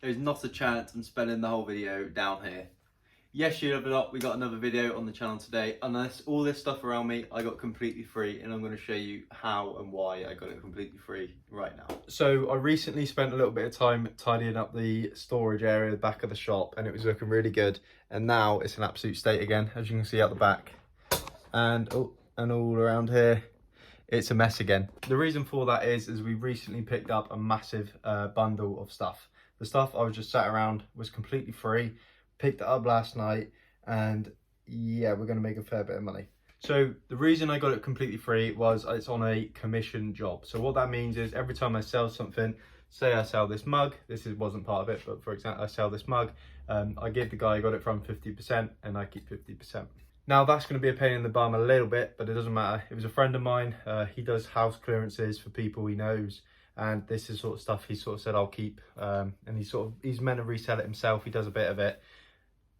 There's not a chance I'm spending the whole video down here. Yes, you level up. We got another video on the channel today. And all this stuff around me, I got completely free, and I'm going to show you how and why I got it completely free right now. So I recently spent a little bit of time tidying up the storage area at the back of the shop, and it was looking really good. And now it's an absolute state again, as you can see out the back, and all around here. It's a mess again. The reason for that is we recently picked up a massive bundle of stuff. The stuff I was just sat around was completely free. Picked it up last night, and yeah, we're going to make a fair bit of money. So the reason I got it completely free was it's on a commission job. So what that means is every time I sell something, say I sell this mug, wasn't part of it, but for example, I sell this mug, I give the guy I got it from 50% and I keep 50%. Now that's going to be a pain in the bum a little bit, but it doesn't matter. It was a friend of mine. He does house clearances for people he knows, and this is sort of stuff he sort of said I'll keep. And he's meant to resell it himself. He does a bit of it,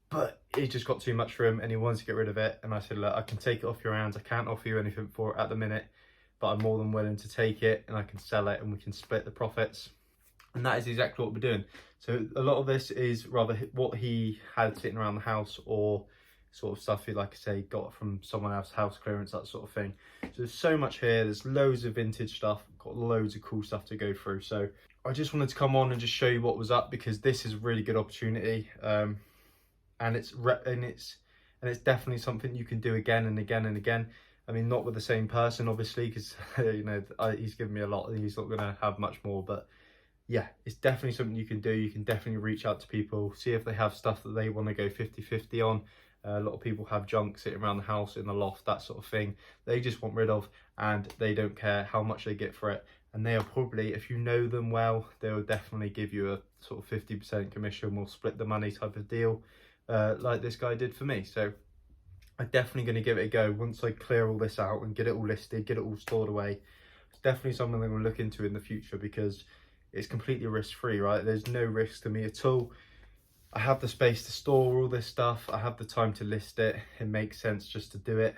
but it just got too much for him and he wants to get rid of it. And I said, look, I can take it off your hands. I can't offer you anything for it at the minute, but I'm more than willing to take it and I can sell it and we can split the profits. And that is exactly what we're doing. So a lot of this is rather what he had sitting around the house, or sort of stuff he, like I say, got from someone else's house clearance, that sort of thing. So there's so much here. There's loads of vintage stuff, got loads of cool stuff to go through. So I just wanted to come on and just show you what was up, because this is a really good opportunity. And it's definitely something you can do again and again and again. I mean, not with the same person, obviously, because you know, he's given me a lot and he's not going to have much more. But yeah, it's definitely something you can do. You can definitely reach out to people, see if they have stuff that they want to go 50-50 on. A lot of people have junk sitting around the house in the loft, that sort of thing. They just want rid of, and they don't care how much they get for it. And they are probably, if you know them well, they will definitely give you a sort of 50% commission. We'll split the money type of deal. Like this guy did for me. So I'm definitely going to give it a go once I clear all this out and get it all listed, get it all stored away. It's definitely something I'm going to look into in the future, because it's completely risk-free, right? There's no risk to me at all. I have the space to store all this stuff. I have the time to list it. It makes sense just to do it.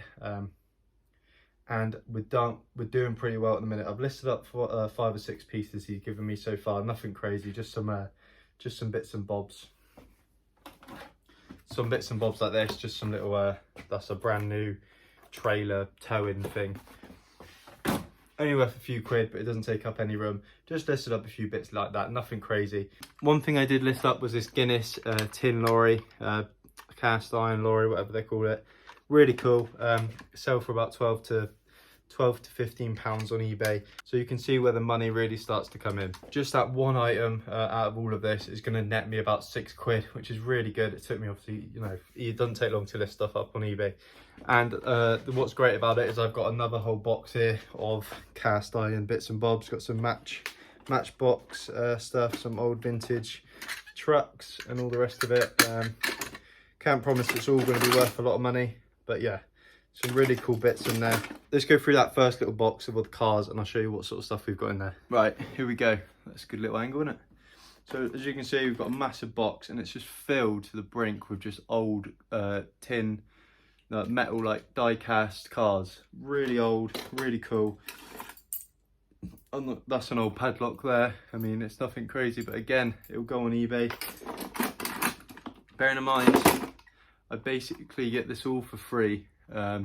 And we're doing pretty well at the minute. I've listed up for 5 or 6 pieces he's given me so far. Nothing crazy, just some bits and bobs. Some bits and bobs like this, just some little, that's a brand new trailer towing thing. Only worth a few quid, but it doesn't take up any room. Just listed up a few bits like that, nothing crazy. One thing I did list up was this Guinness tin lorry, cast iron lorry, whatever they call it. Really cool. Sell for about 12 to 15 pounds on eBay. So you can see where the money really starts to come in. Just that one item out of all of this is going to net me about 6 quid, which is really good. It took me, obviously, you know, it doesn't take long to list stuff up on eBay. And what's great about it is I've got another whole box here of cast iron bits and bobs. Got some matchbox stuff, some old vintage trucks and all the rest of it. Can't promise it's all going to be worth a lot of money, but yeah, some really cool bits in there. Let's go through that first little box with the cars and I'll show you what sort of stuff we've got in there. Right, here we go. That's a good little angle, isn't it? So as you can see, we've got a massive box and it's just filled to the brink with just old tin, metal, like die cast cars. Really old, really cool. That's an old padlock there. I mean, it's nothing crazy, but again, it'll go on eBay. Bearing in mind, I basically get this all for free. I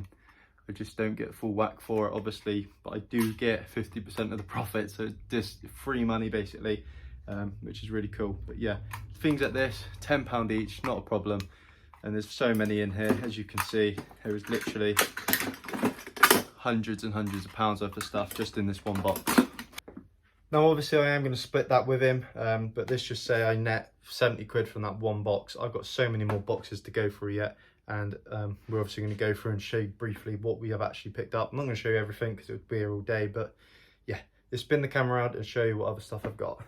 just don't get full whack for it, obviously, but I do get 50% of the profit, so it's just free money basically, which is really cool. But yeah, things like this, £10 each, not a problem. And there's so many in here, as you can see. There is literally hundreds and hundreds of pounds worth of stuff just in this one box. Now obviously I am going to split that with him, but let's just say I net 70 quid from that one box. I've got so many more boxes to go through yet, and we're obviously going to go through and show you briefly what we have actually picked up. I'm not going to show you everything because it would be here all day, but yeah, let's spin the camera out and show you what other stuff I've got.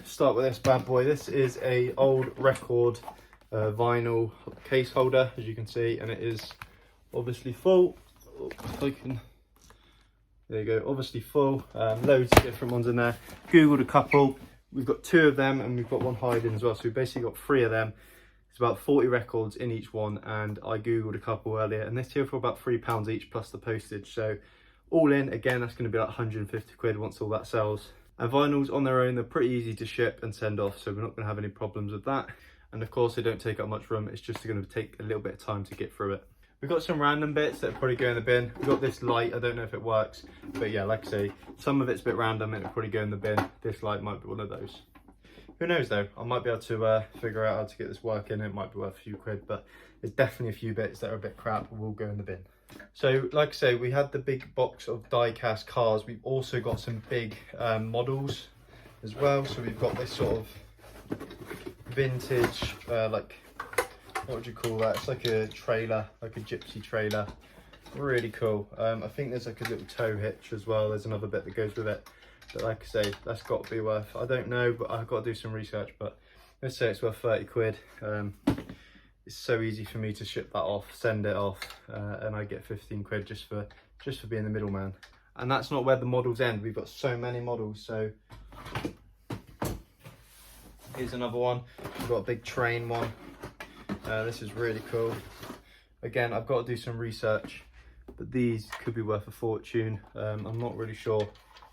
Start with this bad boy. This is a old record vinyl case holder, as you can see, and it is obviously full. Oh, if I can... There you go, obviously full, loads of different ones in there. Googled a couple, we've got 2 of them and we've got one hiding as well, so we've basically got 3 of them. It's about 40 records in each one, and I Googled a couple earlier, and this here for about £3 each plus the postage. So all in, again, that's going to be like 150 quid once all that sells. And vinyls on their own, they're pretty easy to ship and send off, so we're not going to have any problems with that. And of course, they don't take up much room. It's just going to take a little bit of time to get through it. We've got some random bits that probably go in the bin. We've got this light, I don't know if it works, but yeah, like I say, some of it's a bit random and it'll probably go in the bin. This light might be one of those. Who knows though, I might be able to figure out how to get this working. It might be worth a few quid, but there's definitely a few bits that are a bit crap and will go in the bin. So like I say, we had the big box of die-cast cars. We've also got some big models as well. So we've got this sort of vintage, like, what would you call that? It's like a trailer, like a gypsy trailer. Really cool. I think there's like a little tow hitch as well. There's another bit that goes with it. But like I say, that's got to be worth, I don't know, but I've got to do some research, but let's say it's worth 30 quid. It's so easy for me to ship that off, send it off, and I get 15 quid just for being the middleman. And that's not where the models end. We've got so many models. So here's another one. We've got a big train one. This is really cool. Again, I've got to do some research, but these could be worth a fortune. I'm not really sure,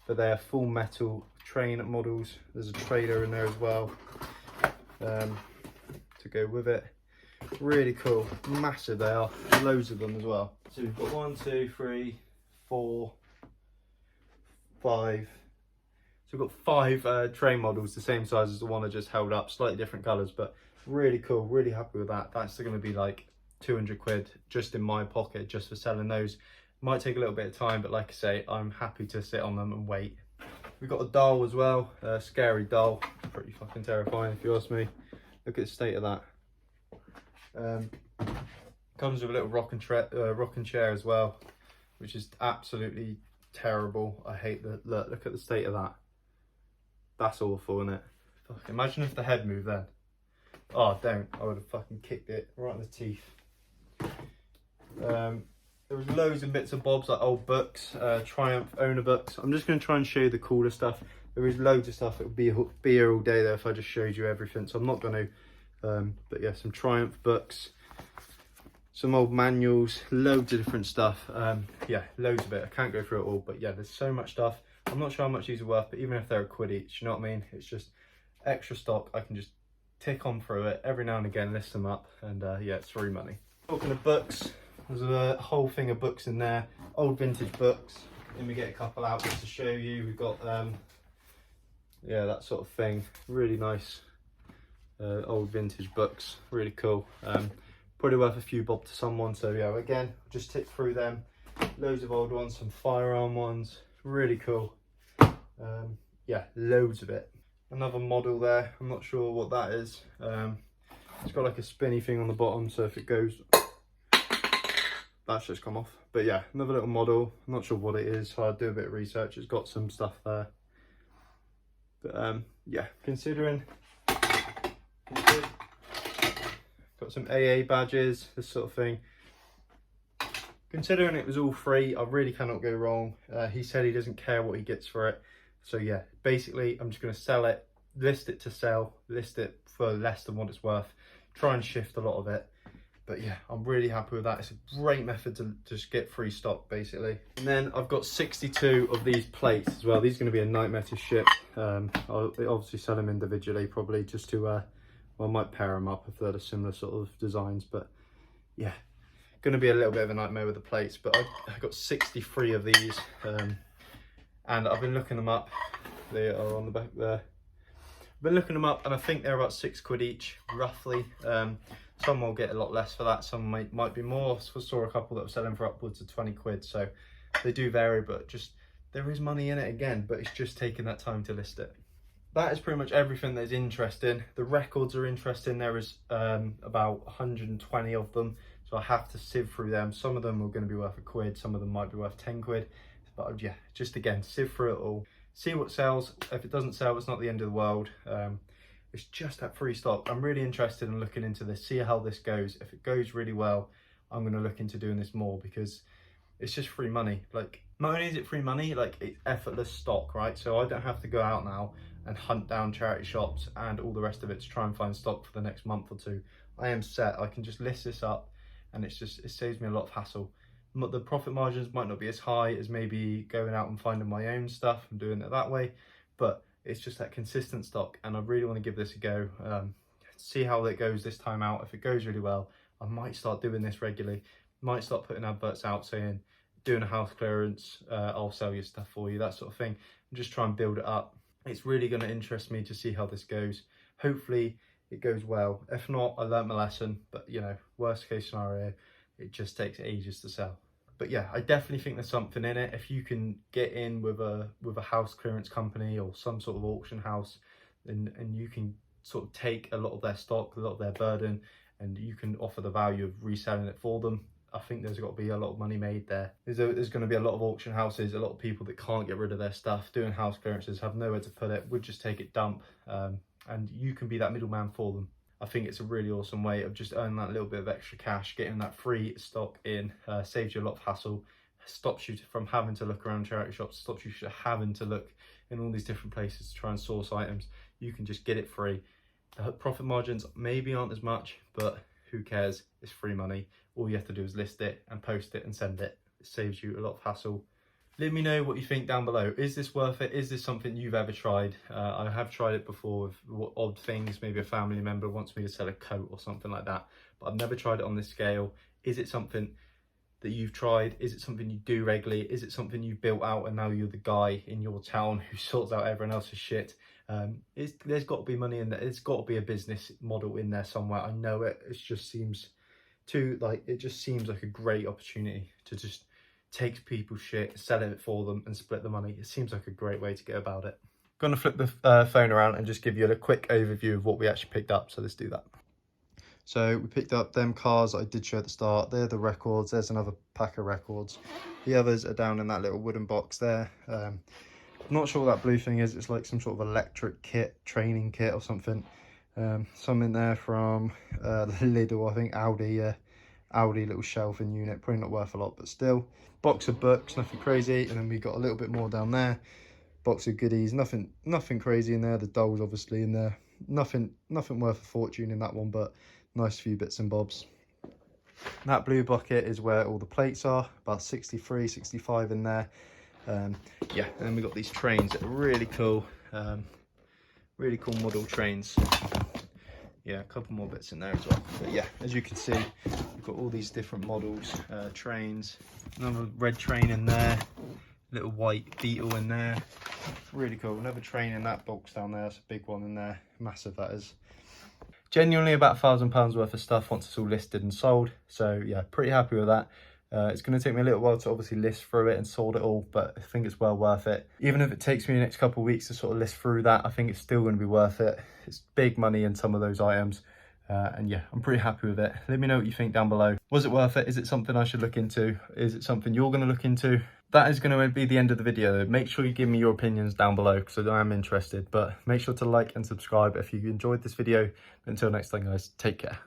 but they are full metal train models. There's a trailer in there as well to go with it. Really cool, massive they are, loads of them as well. So we've got 1, 2, 3, 4, 5. So we've got 5 train models, the same size as the one I just held up, slightly different colours, but really cool, really happy with that. That's going to be like 200 quid just in my pocket just for selling those. Might take a little bit of time, but like I say, I'm happy to sit on them and wait. We've got a doll as well, a scary doll, pretty fucking terrifying if you ask me. Look at the state of that. Comes with a little rocking chair as well, which is absolutely terrible. I hate the look at the state of that. That's awful, isn't it? Fuck, imagine if the head moved then. Oh, don't. I would have fucking kicked it right in the teeth. There was loads of bits and bobs, like old books, Triumph owner books. I'm just going to try and show you the cooler stuff. There is loads of stuff. It would be here all day though if I just showed you everything, so I'm not going to. But yeah, some Triumph books, some old manuals, loads of different stuff. Yeah, loads of it. I can't go through it all, but yeah, there's so much stuff. I'm not sure how much these are worth, but even if they're a quid each, you know what I mean? It's just extra stock. I can just tick on through it every now and again, list them up, and yeah, it's free money. Talking of books, there's a whole thing of books in there, old vintage books. Let me get a couple out just to show you. We've got, yeah, that sort of thing. Really nice. Old vintage books, really cool. Probably worth a few bob to someone. So yeah, again, just tick through them. Loads of old ones, some firearm ones, really cool. Yeah, loads of it. Another model there, I'm not sure what that is. It's got like a spinny thing on the bottom, so if it goes, that's just come off. But yeah, another little model, I'm not sure what it is, so I'll do a bit of research. It's got some stuff there. But yeah, considering got some AA badges, this sort of thing. Considering it was all free, I really cannot go wrong. He said he doesn't care what he gets for it. So yeah, basically I'm just going to sell it, list it to sell, list it for less than what it's worth, try and shift a lot of it. But yeah, I'm really happy with that. It's a great method to just get free stock basically. And then I've got 62 of these plates as well. These are going to be a nightmare to ship. I'll obviously sell them individually probably just to, well, I might pair them up if they're similar sort of designs. But yeah, going to be a little bit of a nightmare with the plates. But I got 63 of these. And I've been looking them up. They are on the back there. I've been looking them up and I think they're about 6 quid each, roughly. Some will get a lot less for that, some might be more. I saw a couple that were selling for upwards of 20 quid, so they do vary, but just there is money in it again, but it's just taking that time to list it. That is pretty much everything that is interesting. The records are interesting. There is about 120 of them, so I have to sieve through them. Some of them are going to be worth a quid, some of them might be worth 10 quid. But yeah, just again, sieve through it all, see what sells. If it doesn't sell, it's not the end of the world. It's just that free stock. I'm really interested in looking into this, see how this goes. If it goes really well, I'm going to look into doing this more because it's just free money. Like, not only is it free money, like it's effortless stock, right? So I don't have to go out now and hunt down charity shops and all the rest of it to try and find stock for the next month or two. I am set. I can just list this up and it saves me a lot of hassle. The profit margins might not be as high as maybe going out and finding my own stuff and doing it that way, but it's just that consistent stock, and I really want to give this a go. See how it goes this time out. If it goes really well, I might start doing this regularly. Might start putting adverts out saying, doing a house clearance, I'll sell your stuff for you, that sort of thing, and just try and build it up. It's really going to interest me to see how this goes. Hopefully it goes well. If not, I learnt my lesson, but you know, worst case scenario, it just takes ages to sell. But yeah, I definitely think there's something in it. If you can get in with a house clearance company or some sort of auction house, and you can sort of take a lot of their stock, a lot of their burden, and you can offer the value of reselling it for them, I think there's got to be a lot of money made there. There's going to be a lot of auction houses, a lot of people that can't get rid of their stuff, doing house clearances, have nowhere to put it, would just take it dump, and you can be that middleman for them. I think it's a really awesome way of just earning that little bit of extra cash, getting that free stock in, saves you a lot of hassle, stops you from having to look around charity shops, stops you from having to look in all these different places to try and source items. You can just get it free. The profit margins maybe aren't as much, but who cares? It's free money. All you have to do is list it and post it and send it. It saves you a lot of hassle. Let me know what you think down below. Is this worth it? Is this something you've ever tried? I have tried it before with odd things. Maybe a family member wants me to sell a coat or something like that, but I've never tried it on this scale. Is it something that you've tried? Is it something you do regularly? Is it something you built out and now you're the guy in your town who sorts out everyone else's shit? There's got to be money in there. There's got to be a business model in there somewhere. I know it. It just seems like a great opportunity to just take people's shit, sell it for them and split the money. It seems like a great way to go about it. I'm gonna flip the phone around and just give you a quick overview of what we actually picked up. So let's do that. So we picked up them cars I did show at the start. They're the records. There's another pack of records. The others are down in that little wooden box there. I'm not sure what that blue thing is. It's like some sort of electric kit, training kit or something. Some in there from Lidl, I think, Audi little shelving unit, probably not worth a lot, but still. Box of books, nothing crazy. And then we got a little bit more down there. Box of goodies, nothing crazy in there. The dolls obviously in there. Nothing worth a fortune in that one, but nice few bits and bobs. That blue bucket is where all the plates are, about 63, 65 in there. Yeah, and then we got these trains that are really cool model trains. Yeah, a couple more bits in there as well. But yeah, as you can see, we've got all these different models, trains. Another red train in there, little white Beetle in there. Really cool. Another train in that box down there. That's a big one in there, massive that is. Genuinely about £1,000 worth of stuff once it's all listed and sold. So yeah, pretty happy with that. It's going to take me a little while to obviously list through it and sort it all, but I think it's well worth it. Even if it takes me the next couple of weeks to sort of list through that, I think it's still going to be worth it. It's big money in some of those items. And yeah, I'm pretty happy with it. Let me know what you think down below. Was it worth it? Is it something I should look into? Is it something you're going to look into? That is going to be the end of the video. Make sure you give me your opinions down below because I am interested. But make sure to like and subscribe if you enjoyed this video. Until next time, guys, take care.